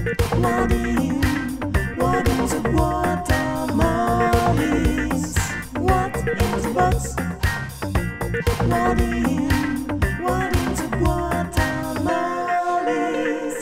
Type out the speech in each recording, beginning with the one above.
What is a watermarlins? What is a box? What is a watermarlins?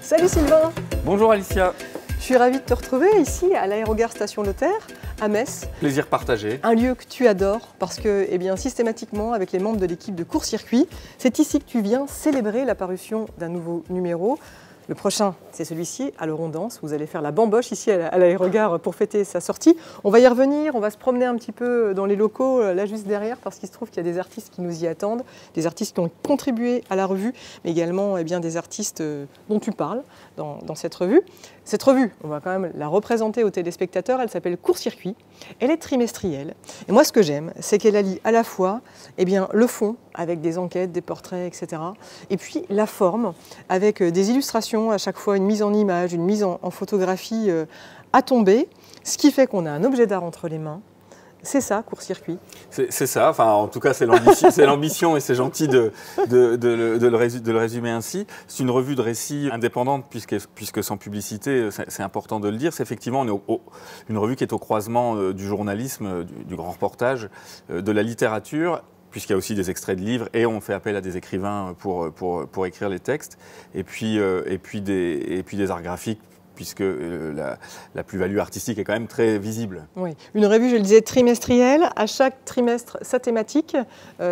Salut Sylvain! Bonjour Alicia. Je suis ravie de te retrouver ici à l'aérogare Station Lothaire, à Metz. Plaisir partagé. Un lieu que tu adores parce que, eh bien, systématiquement, avec les membres de l'équipe de court-circuit, c'est ici que tu viens célébrer la parution d'un nouveau numéro. Le prochain, c'est celui-ci, à l'Orondance. Vous allez faire la bamboche ici à l'aérogare pour fêter sa sortie. On va y revenir, on va se promener un petit peu dans les locaux, là juste derrière, parce qu'il se trouve qu'il y a des artistes qui nous y attendent, des artistes qui ont contribué à la revue, mais également eh bien, des artistes dont tu parles dans cette revue. Cette revue, on va quand même la représenter aux téléspectateurs, elle s'appelle Court-Circuit, elle est trimestrielle. Et moi, ce que j'aime, c'est qu'elle allie à la fois eh bien, le fond, avec des enquêtes, des portraits, etc. Et puis la forme, avec des illustrations, à chaque fois une mise en image, une mise en photographie à tomber, ce qui fait qu'on a un objet d'art entre les mains. C'est ça, Court-Circuit. C'est ça, enfin en tout cas c'est l'ambition et c'est gentil de le résumer ainsi. C'est une revue de récits indépendante puisque sans publicité, c'est important de le dire. C'est effectivement une revue qui est au croisement du journalisme, du grand reportage, de la littérature, puisqu'il y a aussi des extraits de livres et on fait appel à des écrivains pour écrire les textes, et puis des arts graphiques, puisque la plus-value artistique est quand même très visible. Oui, une revue, je le disais, trimestrielle. À chaque trimestre, sa thématique.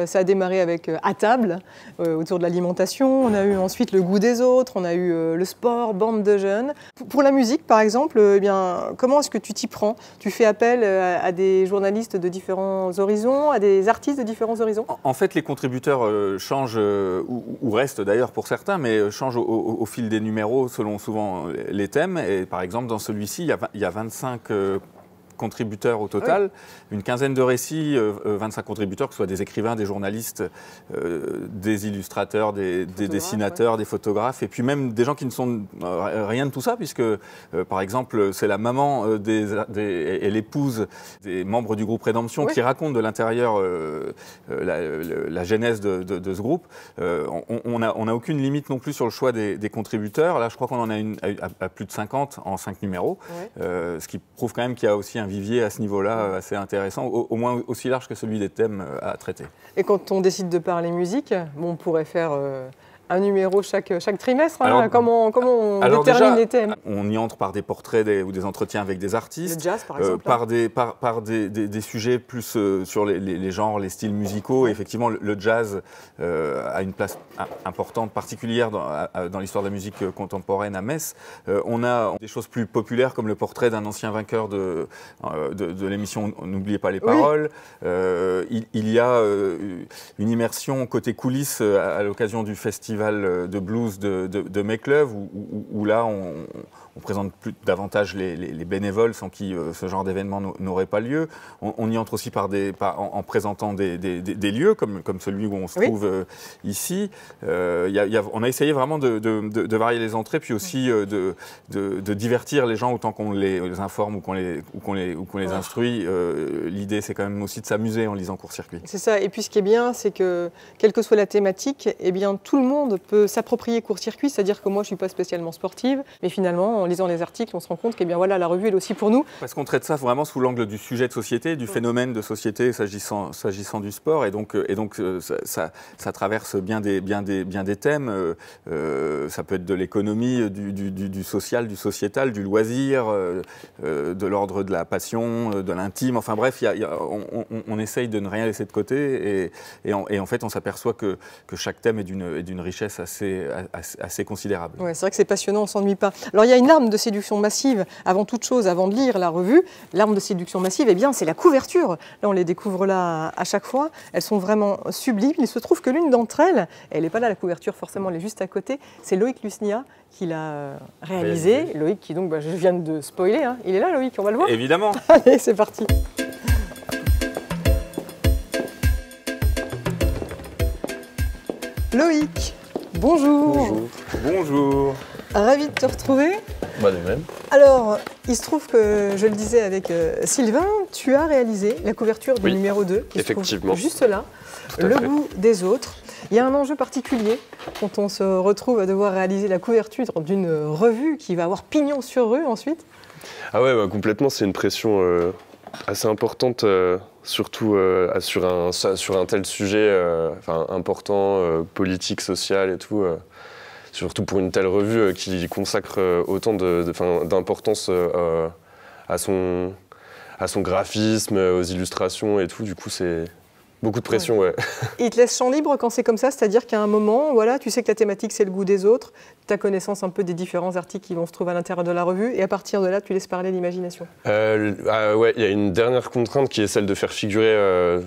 Ça a démarré avec À table, autour de l'alimentation. On a eu ensuite le goût des autres. On a eu le sport, bande de jeunes. Pour la musique, par exemple, eh bien, comment est-ce que tu t'y prends? Tu fais appel à des journalistes de différents horizons, à des artistes de différents horizons? En fait, les contributeurs changent, ou restent d'ailleurs pour certains, mais changent au fil des numéros selon souvent les thèmes. Et par exemple, dans celui-ci, il y a 25 contributeurs au total, une quinzaine de récits, 25 contributeurs, que ce soit des écrivains, des journalistes, des illustrateurs, des dessinateurs, des photographes, et puis même des gens qui ne sont rien de tout ça, puisque par exemple c'est la maman et l'épouse des membres du groupe Rédemption qui racontent de l'intérieur la genèse de ce groupe. On n'a aucune limite non plus sur le choix des contributeurs. Là, je crois qu'on en a à plus de 50 en 5 numéros, ce qui prouve quand même qu'il y a aussi un vivier à ce niveau-là assez intéressant, au moins aussi large que celui des thèmes à traiter. Et quand on décide de parler musique, on pourrait faire un numéro chaque trimestre. Hein. Alors, comment on détermine les thèmes? On y entre par des portraits ou des entretiens avec des artistes. Le jazz, par exemple. Par des sujets plus sur les genres, les styles musicaux. Et effectivement, le jazz a une place importante, particulière dans l'histoire de la musique contemporaine à Metz. On a des choses plus populaires comme le portrait d'un ancien vainqueur de l'émission N'oubliez pas les paroles. Il y a une immersion côté coulisses à l'occasion du festival de blues de Mécleuve, où là on présente davantage les bénévoles sans qui ce genre d'événement n'aurait pas lieu. On y entre aussi en présentant des lieux comme celui où on se trouve ici. On a essayé vraiment de varier les entrées, puis aussi de divertir les gens autant qu'on les informe ou qu'on les instruit. L'idée, c'est quand même aussi de s'amuser en lisant Court-Circuit. C'est ça. Et puis ce qui est bien, c'est que quelle que soit la thématique, eh bien, tout le monde peut s'approprier Court-Circuit. C'est-à-dire que moi, je ne suis pas spécialement sportive, mais finalement, en lisant les articles, on se rend compte que voilà, la revue, elle est aussi pour nous. Parce qu'on traite ça vraiment sous l'angle du sujet de société, du phénomène de société s'agissant du sport. Et donc ça traverse bien des thèmes. Ça peut être de l'économie, du social, du sociétal, du loisir, de l'ordre de la passion, de l'intime. Enfin bref, on essaye de ne rien laisser de côté. Et en fait, on s'aperçoit que chaque thème est d'une richesse assez considérable. Ouais, c'est vrai que c'est passionnant, on ne s'ennuie pas. Alors il y a une arme de séduction massive, avant toute chose, avant de lire la revue. L'arme de séduction massive, eh bien, c'est la couverture. Là, on les découvre là à chaque fois. Elles sont vraiment sublimes. Il se trouve que l'une d'entre elles, elle n'est pas là, la couverture, forcément, elle est juste à côté. C'est Loïc Lusnia qui l'a réalisée. Loïc qui, donc, je viens de spoiler. Hein. Il est là, Loïc, on va le voir. Évidemment. Allez, c'est parti. Loïc, bonjour. Bonjour. Ravi de te retrouver. Bah, de même. Alors, il se trouve que, je le disais avec Sylvain, tu as réalisé la couverture du Oui, numéro 2, qui se effectivement. trouve juste là, Tout à Le fait. goût des autres. Il y a un enjeu particulier quand on se retrouve à devoir réaliser la couverture d'une revue qui va avoir pignon sur rue ensuite. Ah ouais, bah, complètement, c'est une pression assez importante, surtout sur un tel sujet important, politique, social et tout. Surtout pour une telle revue qui consacre autant d'importance à son graphisme, aux illustrations et tout. Du coup, c'est beaucoup de pression, ouais. Et il te laisse champ libre quand c'est comme ça, c'est-à-dire qu'à un moment, voilà, tu sais que la thématique c'est le goût des autres, tu as connaissance un peu des différents articles qui vont se trouver à l'intérieur de la revue, et à partir de là, tu laisses parler l'imagination. Ouais, il y a une dernière contrainte qui est celle de faire figurer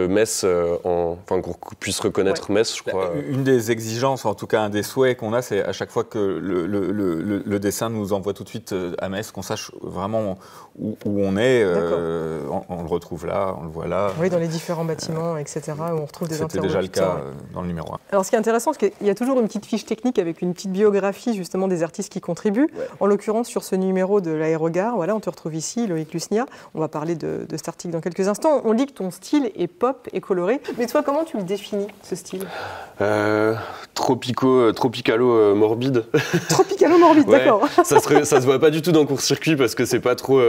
Metz, qu'on puisse reconnaître Metz, je crois. Une des exigences, en tout cas un des souhaits qu'on a, c'est à chaque fois que le dessin nous envoie tout de suite à Metz, qu'on sache vraiment où on est. On le retrouve là, on le voit là. Oui, dans les différents bâtiments, etc., où on retrouve des C'était déjà le interlocuteurs. cas dans le numéro 1. Alors, ce qui est intéressant, c'est qu'il y a toujours une petite fiche technique avec une petite biographie justement des artistes qui contribuent. Ouais. En l'occurrence, sur ce numéro de l'Aérogare, voilà, on te retrouve ici, Loïc Lusnia. On va parler de cet article dans quelques instants. On dit que ton style est pop et coloré. Mais toi, comment tu le définis, ce style? Tropicalo morbide. Tropicalo-morbide, Ouais, d'accord. ça se voit pas du tout dans court-circuit parce que c'est pas trop.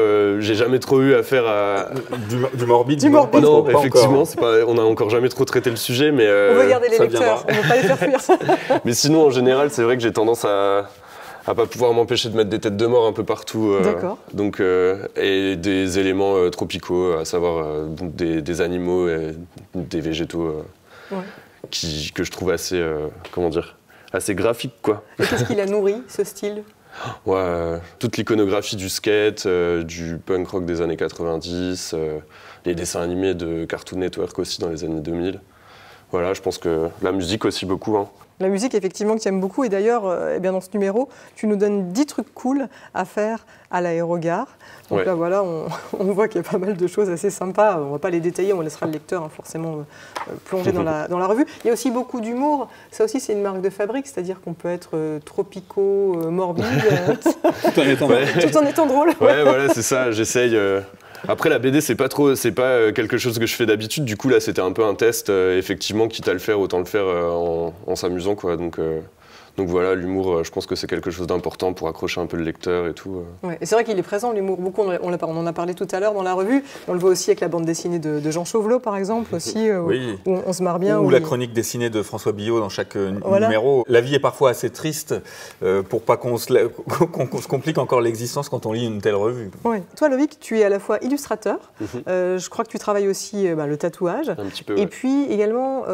J'ai jamais trop eu affaire à. Du morbide. Du morbide. Non, pas effectivement, encore. on n'a encore jamais trop traité le sujet, mais. On veut garder les ça lecteurs, viendra. on ne veut pas les faire fuir. Mais sinon, en général, c'est vrai que j'ai tendance à pas pouvoir m'empêcher de mettre des têtes de mort un peu partout. D'accord. Donc, et des éléments tropicaux, à savoir des animaux et des végétaux Ouais. que je trouve assez, assez graphiques, quoi. Et qu'est-ce qui l'a nourri, ce style? Ouais, toute l'iconographie du skate, du punk rock des années 90, les dessins animés de Cartoon Network aussi dans les années 2000. Voilà, je pense que la musique aussi beaucoup. Hein. La musique, effectivement, que tu aimes beaucoup. Et d'ailleurs, dans ce numéro, tu nous donnes 10 trucs cool à faire à l'aérogare. Donc Ouais. là, voilà, on voit qu'il y a pas mal de choses assez sympas. On ne va pas les détailler, on laissera le lecteur forcément plonger dans la revue. Il y a aussi beaucoup d'humour. Ça aussi, c'est une marque de fabrique, c'est-à-dire qu'on peut être morbide, Tout en étant tout en étant drôle. Ouais, voilà, c'est ça, j'essaye. Après, la BD, c'est pas quelque chose que je fais d'habitude. Du coup, là, c'était un peu un test. Effectivement, quitte à le faire, autant le faire en s'amusant, quoi. Donc voilà, l'humour, je pense que c'est quelque chose d'important pour accrocher un peu le lecteur et tout. Ouais. Et c'est vrai qu'il est présent, l'humour, beaucoup. On en a parlé tout à l'heure dans la revue. On le voit aussi avec la bande dessinée de Jean Chauvelot, par exemple, aussi, Oui. où on se marre bien. Ou où la il- chronique dessinée de François Billot dans chaque Voilà. numéro. La vie est parfois assez triste pour pas qu'on se complique encore l'existence quand on lit une telle revue. Ouais. Toi, Loïc, tu es à la fois illustrateur. Je crois que tu travailles aussi le tatouage. Un petit peu, Et ouais. puis également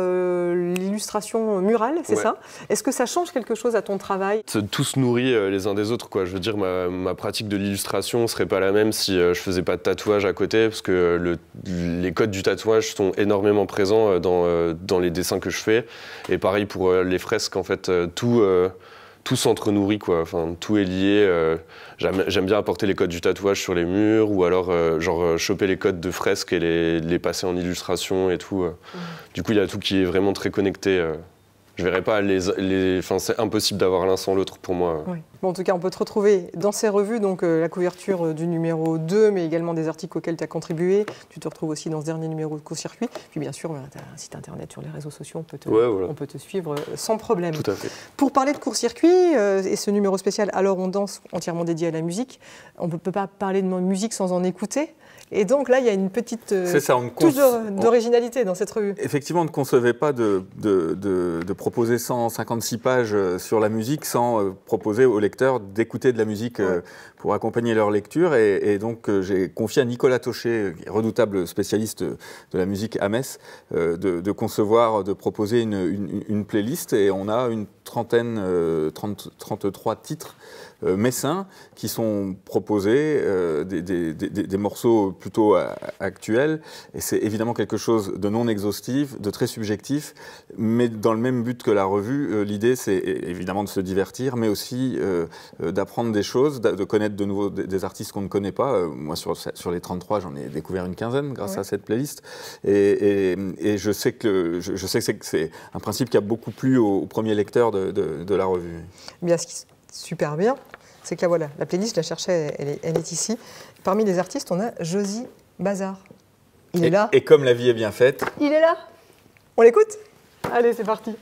l'illustration murale, c'est Ouais. ça? Est-ce que ça change quelque chose à ton travail? Tous se nourrit les uns des autres, quoi. Je veux dire, ma pratique de l'illustration serait pas la même si je faisais pas de tatouage à côté, parce que les codes du tatouage sont énormément présents dans les dessins que je fais. Et pareil pour les fresques, en fait, tout s'entre-nourrit, quoi. Enfin, tout est lié. J'aime bien apporter les codes du tatouage sur les murs, ou alors choper les codes de fresques et les passer en illustration et tout. Du coup, il y a tout qui est vraiment très connecté. Je verrais pas enfin, c'est impossible d'avoir l'un sans l'autre pour moi. Oui. Bon, en tout cas, on peut te retrouver dans ces revues, donc la couverture du numéro 2, mais également des articles auxquels tu as contribué. Tu te retrouves aussi dans ce dernier numéro de Court-Circuit. Puis bien sûr, tu as un site internet sur les réseaux sociaux, Ouais, voilà. on peut te suivre sans problème. Tout à fait. Pour parler de Court-Circuit et ce numéro spécial Alors on danse, entièrement dédié à la musique, on ne peut pas parler de musique sans en écouter. Et donc là, il y a une petite C'est ça, touche d'originalité dans cette revue. Effectivement, on ne concevait pas de proposer 156 pages sur la musique sans proposer aux lecteurs d'écouter de la musique pour accompagner leur lecture. Et donc, j'ai confié à Nicolas Taucher, redoutable spécialiste de la musique à Metz, de concevoir, de proposer une playlist. Et on a une 33 titres messins qui sont proposés, des morceaux plutôt actuels. Et c'est évidemment quelque chose de non exhaustif, de très subjectif, mais dans le même but que la revue. L'idée, c'est évidemment de se divertir, mais aussi d'apprendre des choses, de connaître de nouveau des artistes qu'on ne connaît pas. Moi, sur les 33, j'en ai découvert une quinzaine grâce à cette playlist. Et je sais que c'est un principe qui a beaucoup plu aux premiers lecteurs de la revue. Bien, super bien, c'est que là, voilà, la playlist, je la cherchais, elle est ici. Parmi les artistes, on a Josie Bazar. Il est là. Et comme la vie est bien faite, Il est là. On l'écoute? Allez, c'est parti.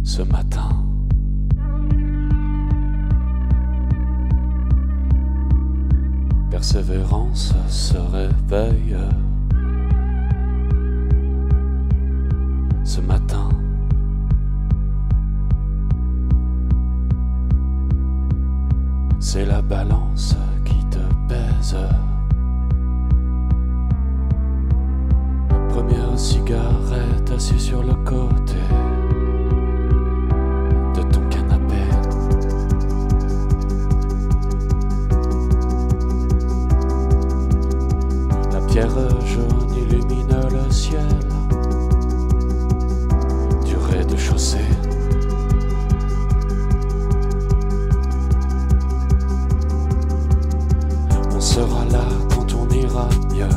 Ce matin, persévérance se réveille. Ce matin, c'est la balance qui te pèse. Première cigarette assis sur le côté de ton canapé. La pierre jaune illumine le ciel du rez-de-chaussée. On sera là quand on ira mieux.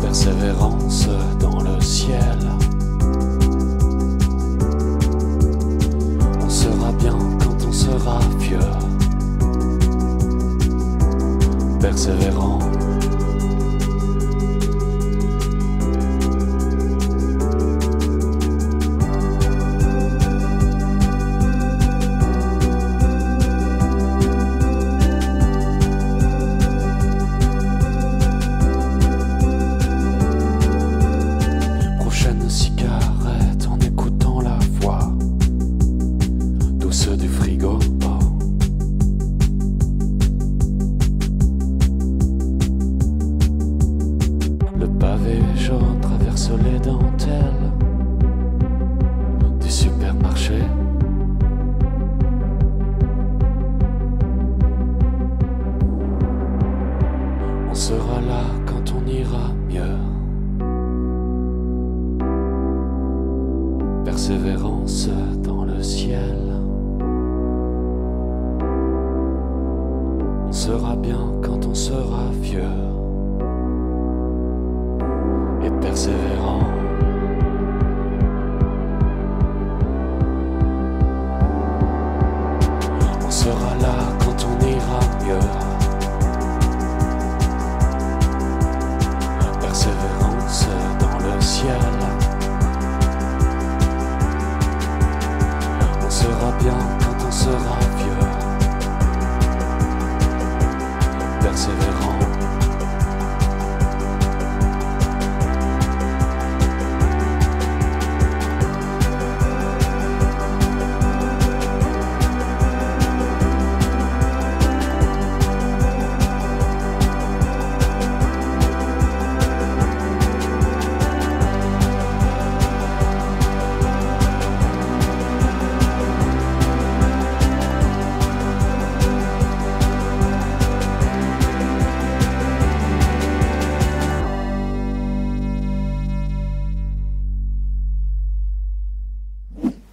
Persévérance dans le ciel. On sera bien quand on sera vieux. Persévérant. Prochaine cigarette en écoutant la voix douce du frigo. Le pavé jaune traverse les dentelles du supermarché. On sera là quand on ira mieux. Persévérance dans le ciel. On sera bien quand on sera vieux. Et persévérant. On sera là quand on ira mieux. Persévérance dans le ciel. On sera bien quand on sera vieux. Persévérant.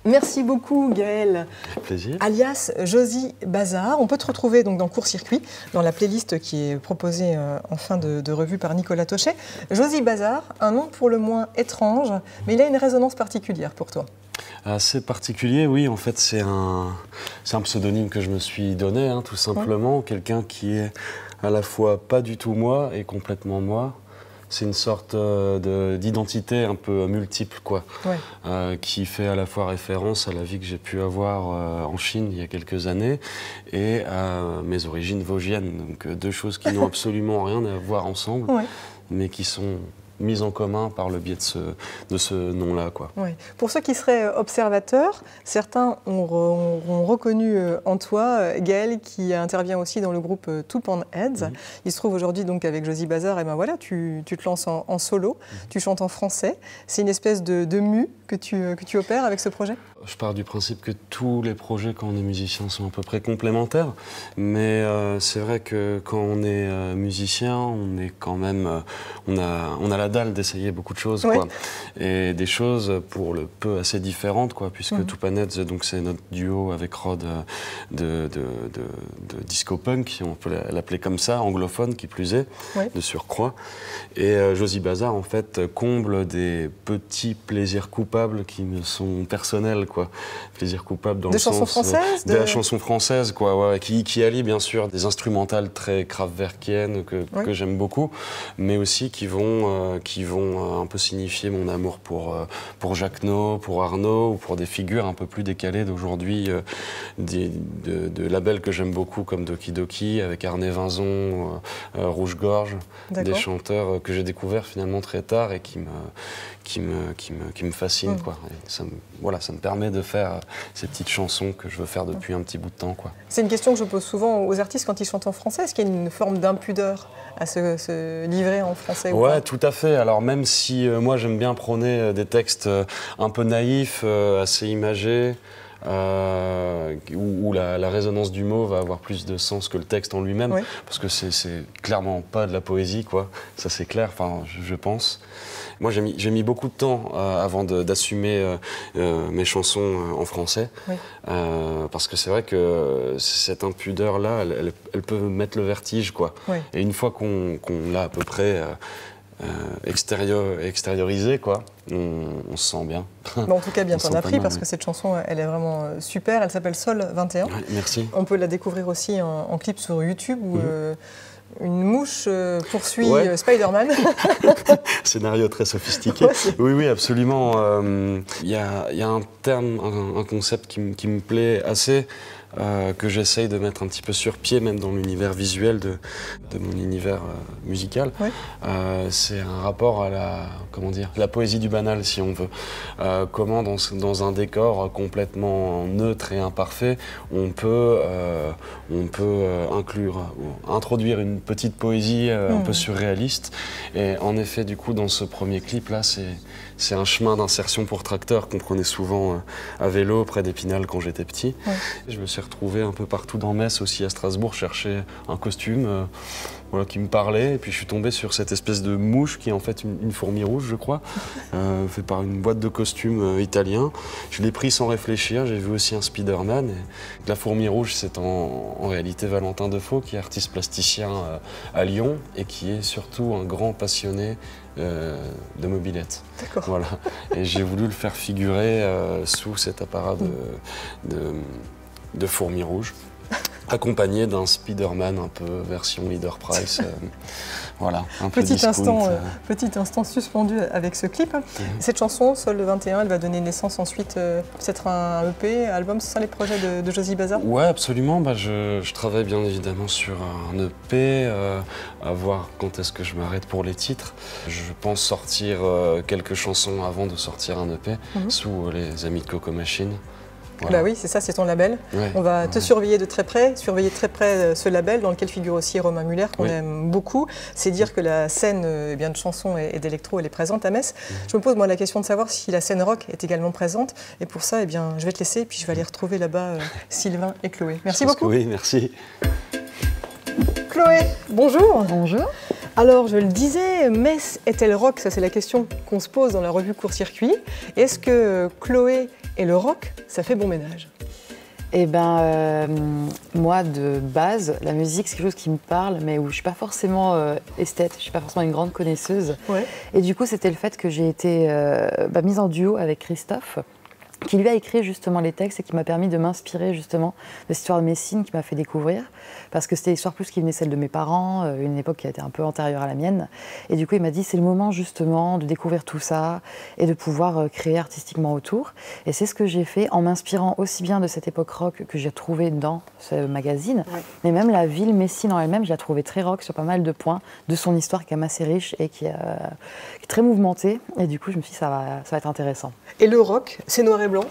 Merci beaucoup Gaël, Plaisir. alias Josie Bazar. On peut te retrouver donc dans Court-Circuit, dans la playlist qui est proposée en fin de revue par Nicolas Tochet. Josie Bazar, un nom pour le moins étrange, mais il a une résonance particulière pour toi. Assez particulier, oui. En fait, c'est un pseudonyme que je me suis donné, hein, tout simplement. Quelqu'un qui est à la fois pas du tout moi et complètement moi. c'est une sorte d'identité un peu multiple, quoi, Ouais. qui fait à la fois référence à la vie que j'ai pu avoir en Chine il y a quelques années et à mes origines vosgiennes. Donc deux choses qui n'ont absolument rien à voir ensemble, Ouais. mais qui sont mises en commun par le biais de ce nom-là, quoi. Oui. Pour ceux qui seraient observateurs, certains ont reconnu en toi Gaël, qui intervient aussi dans le groupe Two Pan Heads. Il se trouve aujourd'hui donc avec Josie Bazar, et ben voilà, tu te lances en solo, tu chantes en français. C'est une espèce de mue que tu opères avec ce projet? Je pars du principe que tous les projets, quand on est musicien, sont à peu près complémentaires. Mais c'est vrai que quand on est musicien, on est quand même, on a la dalle d'essayer beaucoup de choses, Ouais. quoi. Et des choses pour le peu assez différentes, quoi, puisque Two Pan Heads, donc c'est notre duo avec Rod de disco punk, si on peut l'appeler comme ça, anglophone qui plus est, Ouais. de surcroît. Et Josie Bazar, en fait, comble des petits plaisirs coupables qui me sont personnels, quoi. Plaisir coupable dans De le sens chansons françaises, de la chanson française, quoi, ouais, qui allie bien sûr des instrumentales très kraftwerkiennes que j'aime beaucoup, mais aussi qui vont un peu signifier mon amour pour Jacquenot, pour Arnaud, ou pour des figures un peu plus décalées d'aujourd'hui, de labels que j'aime beaucoup comme Doki Doki, avec Arné Vinzon, Rouge Gorge, des chanteurs que j'ai découverts finalement très tard et qui me fascinent, quoi. Et ça me permet de faire ces petites chansons que je veux faire depuis un petit bout de temps, quoi. C'est une question que je pose souvent aux artistes quand ils chantent en français. Est-ce qu'il y a une forme d'impudeur à se livrer en français ou pas? Ouais, tout à fait. Alors même si moi j'aime bien prôner des textes un peu naïfs, assez imagés, où la résonance du mot va avoir plus de sens que le texte en lui-même, parce que c'est clairement pas de la poésie, quoi. Ça c'est clair, enfin je pense. Moi j'ai mis beaucoup de temps avant d'assumer mes chansons en français, parce que c'est vrai que cette impudeur-là, elle peut mettre le vertige, quoi. Et une fois qu'on l'a à peu près extériorisé, quoi, on se sent bien. Bon, en tout cas, bien t'en as pris, parce oui. que cette chanson, elle est vraiment super. Elle s'appelle Sol 21. Ouais, merci. On peut la découvrir aussi en clip sur YouTube, où une mouche poursuit Spider-Man. Scénario très sophistiqué. Oui, absolument. Il y a un terme, un concept qui me plaît assez, que j'essaye de mettre un petit peu sur pied, même dans l'univers visuel de mon univers musical. C'est un rapport à la poésie du banal, si on veut. Comment dans un décor complètement neutre et imparfait, on peut introduire une petite poésie un peu surréaliste. Et en effet, du coup, dans ce premier clip-là, c'est un chemin d'insertion pour tracteurs qu'on prenait souvent à vélo près d'Épinal quand j'étais petit. Je me suis retrouvé un peu partout dans Metz, aussi à Strasbourg, chercher un costume qui me parlait. Et puis je suis tombé sur cette espèce de mouche qui est en fait une fourmi rouge, je crois, fait par une boîte de costumes italien. Je l'ai pris sans réfléchir. J'ai vu aussi un Spider-Man. Et la fourmi rouge, c'est en réalité Valentin Defoe, qui est artiste plasticien à Lyon et qui est surtout un grand passionné de mobilette. D'accord. Voilà. Et j'ai voulu le faire figurer sous cet apparat de fourmi rouge, accompagné d'un Spider-Man un peu version Leader Price. Voilà, un peu discount. Petit instant suspendu avec ce clip. Cette chanson, Sol 21, elle va donner naissance ensuite peut-être un EP, un album. Ce sont les projets de Josie Bazar? Ouais, absolument. Je travaille bien évidemment sur un EP, à voir quand est-ce que je m'arrête pour les titres. Je pense sortir quelques chansons avant de sortir un EP, sous les amis de Coco Machine. Voilà. Bah oui, c'est ça, c'est ton label. On va te surveiller de très près, ce label dans lequel figure aussi Romain Muller, qu'on aime beaucoup. C'est dire que la scène de chansons et d'électro, elle est présente à Metz. Je me pose moi la question de savoir si la scène rock est également présente. Et pour ça, je vais te laisser, puis je vais aller retrouver là-bas Sylvain et Chloé. Merci beaucoup. Oui, merci. Chloé, bonjour. Bonjour. Alors, je le disais, Metz est-elle rock? Ça, c'est la question qu'on se pose dans la revue Court Circuit. Est-ce que Chloé et le rock, ça fait bon ménage? Eh ben, moi, de base, la musique, c'est quelque chose qui me parle, mais où je ne suis pas forcément esthète, je ne suis pas forcément une grande connaisseuse. Et du coup, c'était le fait que j'ai été mise en duo avec Christophe. qui lui a écrit justement les textes et qui m'a permis de m'inspirer justement de cette histoire de Messine qui m'a fait découvrir, parce que c'était l'histoire plus qui venait celle de mes parents, une époque qui a été un peu antérieure à la mienne, et du coup il m'a dit c'est le moment justement de découvrir tout ça et de pouvoir créer artistiquement autour, et c'est ce que j'ai fait en m'inspirant aussi bien de cette époque rock que j'ai trouvée dans ce magazine, mais même la ville Messine en elle-même, je la trouvais très rock sur pas mal de points de son histoire qui est assez riche et qui est très mouvementée, et du coup je me suis dit ça va être intéressant. Et le rock, c'est noir et blanc?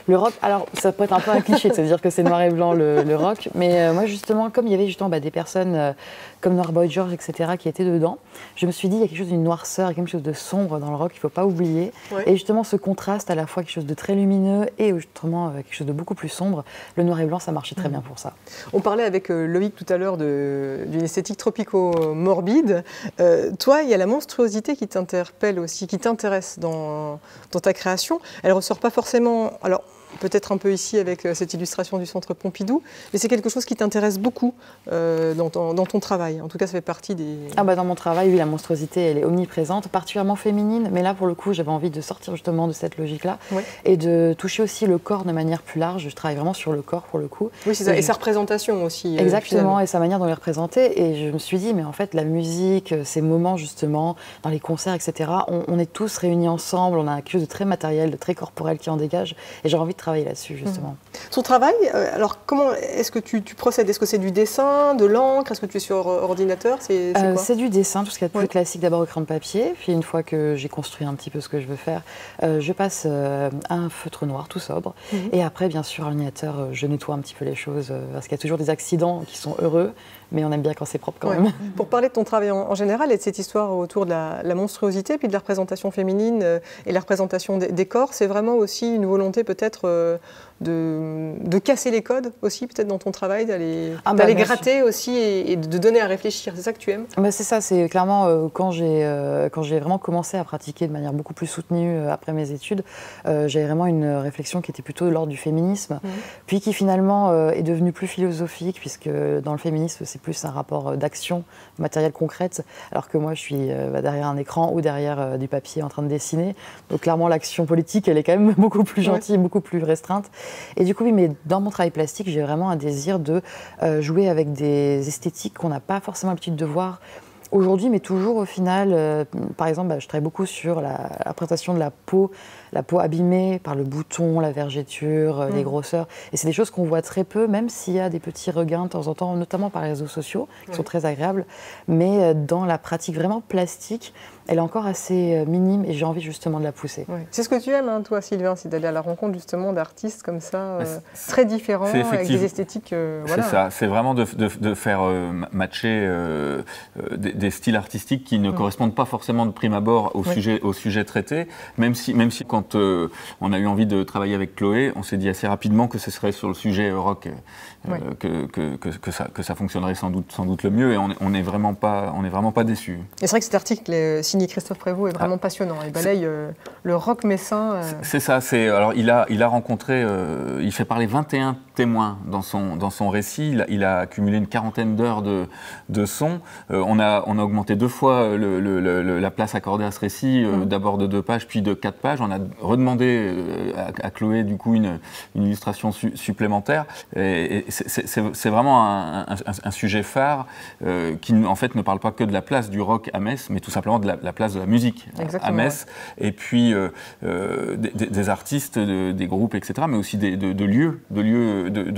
Le rock, alors ça peut être un peu un cliché de se dire que c'est noir et blanc le rock, mais moi justement, comme il y avait justement des personnes comme Noir Boy George, etc., qui étaient dedans, je me suis dit il y a quelque chose d'une noirceur, quelque chose de sombre dans le rock, il ne faut pas oublier. Et justement ce contraste à la fois quelque chose de très lumineux et justement quelque chose de beaucoup plus sombre, le noir et blanc ça marchait très bien pour ça. On parlait avec Loïc tout à l'heure d'une esthétique tropico-morbide. Toi, il y a la monstruosité qui t'interpelle aussi, qui t'intéresse dans ta création. Elle ne ressort pas forcément, alors peut-être un peu ici avec cette illustration du Centre Pompidou, mais c'est quelque chose qui t'intéresse beaucoup dans ton travail. En tout cas, ça fait partie des... Ah bah dans mon travail, oui, la monstruosité, elle est omniprésente, particulièrement féminine, mais là, pour le coup, j'avais envie de sortir justement de cette logique-là et de toucher aussi le corps de manière plus large. Je travaille vraiment sur le corps, pour le coup. Oui, c'est ça, et sa représentation aussi. Exactement, et sa manière dont il est représenté. Et je me suis dit, mais en fait, la musique, ces moments justement, dans les concerts, etc., on est tous réunis ensemble, on a quelque chose de très matériel, de très corporel qui en dégage, et j'ai envie de travailler là-dessus, justement. Ton travail, alors comment est-ce que tu procèdes? Est-ce que c'est du dessin, de l'encre? Est-ce que tu es sur ordinateur? C'est quoi? C'est du dessin, tout ce qui est plus classique, d'abord au crayon de papier. Puis une fois que j'ai construit un petit peu ce que je veux faire, je passe à un feutre noir tout sobre. Et après, bien sûr, à l'ordinateur, je nettoie un petit peu les choses, parce qu'il y a toujours des accidents qui sont heureux, mais on aime bien quand c'est propre quand même. Pour parler de ton travail en général et de cette histoire autour de la monstruosité, puis de la représentation féminine et la représentation des corps, c'est vraiment aussi une volonté peut-être de casser les codes aussi, peut-être dans ton travail, d'aller gratter aussi et de donner à réfléchir. C'est ça que tu aimes? C'est ça, c'est clairement quand j'ai vraiment commencé à pratiquer de manière beaucoup plus soutenue après mes études, j'avais vraiment une réflexion qui était plutôt de l'ordre du féminisme, puis qui finalement est devenue plus philosophique, puisque dans le féminisme, c'est plus un rapport d'action matérielle concrète, alors que moi, je suis derrière un écran ou derrière du papier en train de dessiner. Donc clairement, l'action politique, elle est quand même beaucoup plus gentille, beaucoup plus restreinte. Et du coup, oui, mais dans mon travail plastique, j'ai vraiment un désir de jouer avec des esthétiques qu'on n'a pas forcément l'habitude de voir aujourd'hui, mais toujours au final. Par exemple, je travaille beaucoup sur la représentation de la peau abîmée par le bouton, la vergeture, les grosseurs. Et c'est des choses qu'on voit très peu, même s'il y a des petits regains de temps en temps, notamment par les réseaux sociaux, qui sont très agréables. Mais dans la pratique vraiment plastique, elle est encore assez minime et j'ai envie justement de la pousser. C'est ce que tu aimes, hein, toi, Sylvain, c'est d'aller à la rencontre justement d'artistes comme ça, très différents, avec des esthétiques. C'est ça, c'est vraiment de faire matcher des styles artistiques qui ne correspondent pas forcément de prime abord au sujet traité, même si quand on a eu envie de travailler avec Chloé, on s'est dit assez rapidement que ce serait sur le sujet rock que ça fonctionnerait sans doute le mieux, et on n'est vraiment pas déçus. Et c'est vrai que cet article signé Christophe Prévost est vraiment passionnant. Il balaye le rock messin. C'est ça. Alors il a rencontré, il fait parler 21 témoins dans son récit. Il a accumulé une quarantaine d'heures de son. On a augmenté 2 fois la place accordée à ce récit, d'abord de 2 pages, puis de 4 pages. On a redemandé à Chloé du coup une illustration supplémentaire. Et c'est vraiment un sujet phare qui en fait ne parle pas que de la place du rock à Metz, mais tout simplement de la place de la musique à Metz. Et puis des artistes, des groupes, etc., mais aussi de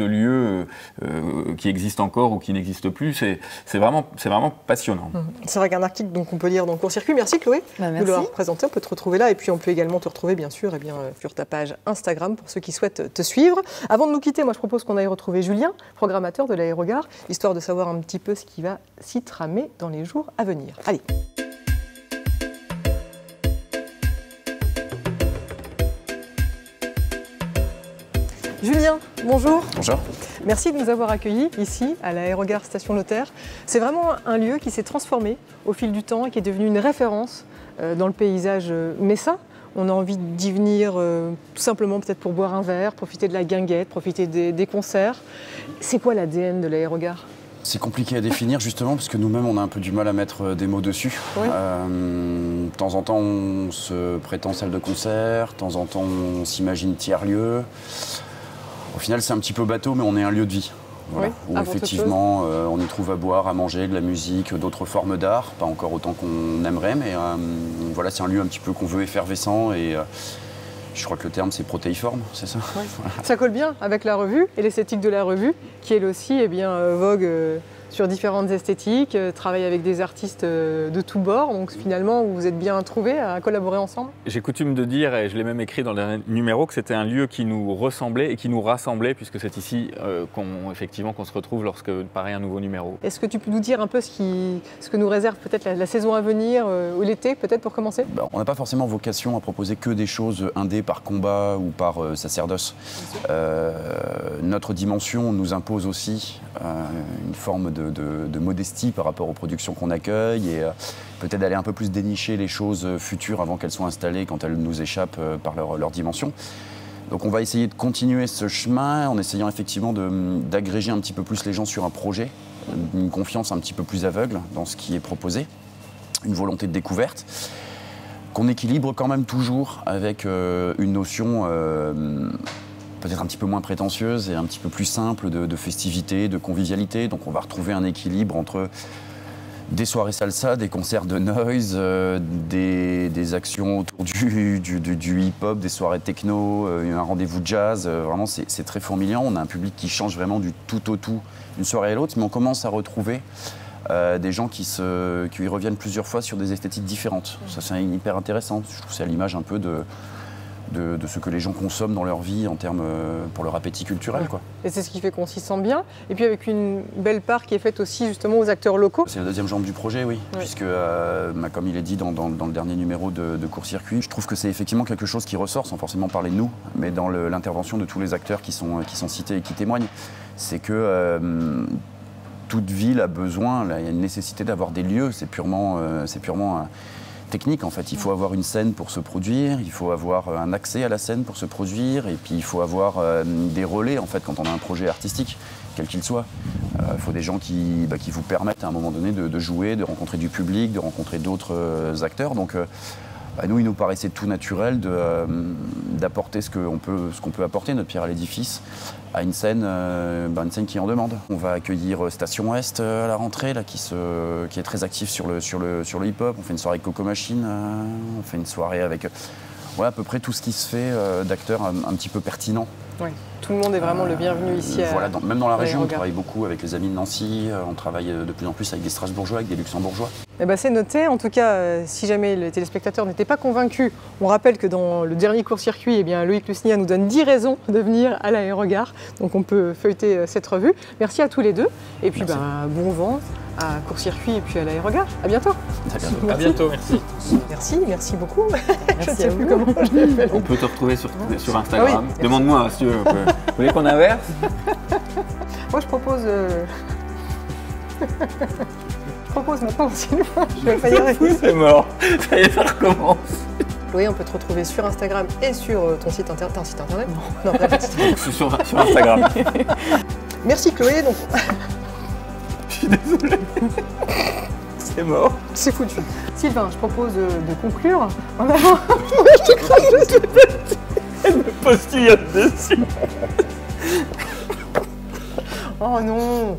lieux qui existent encore ou qui n'existent plus. C'est vraiment passionnant. C'est vrai qu'un article qu'on peut lire dans Court Circuit. Merci Chloé de l'avoir présenté. On peut te retrouver là et puis on peut également te retrouver bien sûr sur ta page Instagram pour ceux qui souhaitent te suivre. Avant de nous quitter, moi je propose qu'on aille retrouver Julien, programmateur de l'Aérogare, histoire de savoir un petit peu ce qui va s'y tramer dans les jours à venir. Allez. Julien, bonjour. Bonjour. Merci de nous avoir accueillis ici à l'Aérogare Station Notaire. C'est vraiment un lieu qui s'est transformé au fil du temps et qui est devenu une référence dans le paysage messin. On a envie d'y venir tout simplement peut-être pour boire un verre, profiter de la guinguette, profiter des concerts. C'est quoi l'ADN de l'Aérogare ? C'est compliqué à définir justement parce que nous-mêmes on a un peu du mal à mettre des mots dessus. Oui. temps en temps, on se prétend salle de concert, de temps en temps, on s'imagine tiers-lieu. Au final, c'est un petit peu bateau, mais on est un lieu de vie. Voilà, Oui, où avant toute effectivement, on y trouve à boire, à manger, de la musique, d'autres formes d'art, pas encore autant qu'on aimerait, mais voilà, c'est un lieu un petit peu qu'on veut effervescent et je crois que le terme c'est protéiforme, c'est ça? Ouais. Ça colle bien avec la revue et l'esthétique de la revue, qui elle aussi vogue sur différentes esthétiques, travaille avec des artistes de tous bords, donc finalement vous vous êtes bien trouvés à collaborer ensemble. J'ai coutume de dire, et je l'ai même écrit dans le dernier numéro, que c'était un lieu qui nous ressemblait et qui nous rassemblait, puisque c'est ici qu'on se retrouve lorsque paraît un nouveau numéro. Est-ce que tu peux nous dire un peu ce que nous réserve peut-être la saison à venir, ou l'été peut-être pour commencer? On n'a pas forcément vocation à proposer que des choses indé par combat ou par sacerdoce. Notre dimension nous impose aussi une forme de modestie par rapport aux productions qu'on accueille et peut-être d'aller un peu plus dénicher les choses futures avant qu'elles soient installées quand elles nous échappent par leur dimension. Donc on va essayer de continuer ce chemin en essayant effectivement d'agréger un petit peu plus les gens sur un projet, une confiance un petit peu plus aveugle dans ce qui est proposé, une volonté de découverte, qu'on équilibre quand même toujours avec une notion peut-être un petit peu moins prétentieuse et un petit peu plus simple de festivité, de convivialité. Donc on va retrouver un équilibre entre des soirées salsa, des concerts de noise, des actions autour du hip-hop, des soirées techno, un rendez-vous jazz. Vraiment, c'est très fourmillant. On a un public qui change vraiment du tout au tout d'une soirée à l'autre, mais on commence à retrouver des gens qui y reviennent plusieurs fois sur des esthétiques différentes. Ça, c'est hyper intéressant. Je trouve que c'est à l'image un peu de ce que les gens consomment dans leur vie en termes pour leur appétit culturel, quoi. Et c'est ce qui fait qu'on s'y sent bien. Et puis avec une belle part qui est faite aussi justement aux acteurs locaux. C'est la deuxième jambe du projet, oui. Ouais. Puisque, comme il est dit dans le dernier numéro de Court-Circuit, je trouve que c'est effectivement quelque chose qui ressort, sans forcément parler de nous, mais dans l'intervention de tous les acteurs qui sont cités et qui témoignent. C'est que toute ville a besoin, il y a une nécessité d'avoir des lieux, c'est purement technique en fait. Il faut avoir une scène pour se produire, il faut avoir un accès à la scène pour se produire, et puis il faut avoir des relais en fait quand on a un projet artistique, quel qu'il soit. Il faut des gens qui vous permettent à un moment donné de jouer, de rencontrer du public, de rencontrer d'autres acteurs. Donc nous, il nous paraissait tout naturel d'apporter ce qu'on peut apporter, notre pierre à l'édifice, à une scène qui en demande. On va accueillir Station Ouest à la rentrée, là, qui est très actif sur le hip-hop. On fait une soirée avec Coco Machine, on fait une soirée avec à peu près tout ce qui se fait d'acteurs un petit peu pertinents. Oui, tout le monde est vraiment le bienvenu ici. Voilà, même dans la région, on travaille beaucoup avec les amis de Nancy, on travaille de plus en plus avec des Strasbourgeois, avec des Luxembourgeois. Eh ben, c'est noté. En tout cas, si jamais les téléspectateurs n'étaient pas convaincus, on rappelle que dans le dernier court-circuit, Loïc Lusnia nous donne 10 raisons de venir à l'Aérogare. Donc on peut feuilleter cette revue. Merci à tous les deux. Et puis bon vent à court-circuit et puis à l'Aérogare. À bientôt. À bientôt, merci. Merci beaucoup. Merci Je ne sais à plus vous. comment je l'ai fait. On peut te retrouver sur Instagram. Ah oui. Demande-moi si tu veux. Vous voulez qu'on inverse? Moi, je propose... Je propose maintenant, Sylvain. Je vais pas y arriver. C'est mort. Ça y est, ça recommence. Oui, on peut te retrouver sur Instagram et sur ton site internet. T'as un site internet? Non, bref. sur Instagram. Merci Chloé. Donc... Je suis désolé. C'est mort. C'est foutu. Sylvain, je propose de conclure en avant. Je te crache juste le tête. Elle me postillonne dessus. Oh non.